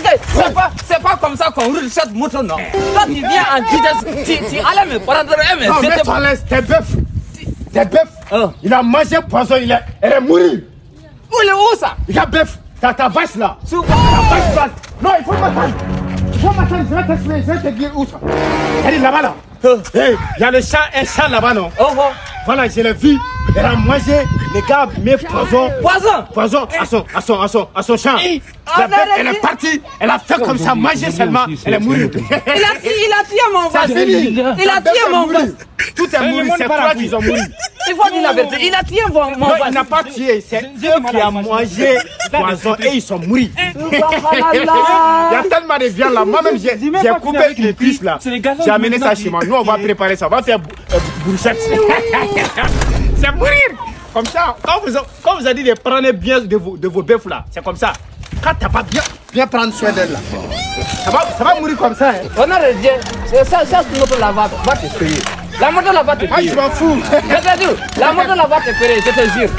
dit que c'est pas comme ça qu'on roule cette moto, non. Toi, tu viens en vitesse, tu allais me prendre un non, mais toi, laisse tes bœufs. Tes bœufs. Il a mangé poison, elle est morte. Où est où ça? Il a bœuf. T'as ta vache là. Ta vache là. Non, il faut m'attendre. Il faut m'attendre, je vais t'expliquer, je vais te dire où ça. Elle est là-bas là. Il y a un chat là-bas, non? Voilà, je l'ai vu. Elle a mangé, les gars, mais poison. Poison à son champ. Elle est partie, elle a fait comme ça, manger seulement, elle est morte. Il a tué mon vache. Il a tué mon vache. Tout est mort, c'est toi qui ont mouru. Il faut dire la vérité, il a tué mon vache. Non, il n'a pas tué, c'est eux qui ont mangé poison et ils sont morts. Il y a tellement de viande là, moi-même j'ai coupé une cuisse là. J'ai amené ça chez moi, nous on va préparer ça, on va faire brochette. C'est mourir. Comme ça, quand vous avez dit de prendre bien de vos bœufs là, c'est comme ça. Quand t'as pas bien prendre soin d'elle là, ça va mourir comme ça. Hein. On a le Dieu, ça moto là va te payer. La moto là va te payer. Moi je m'en fous. La moto là va te payer, je te jure.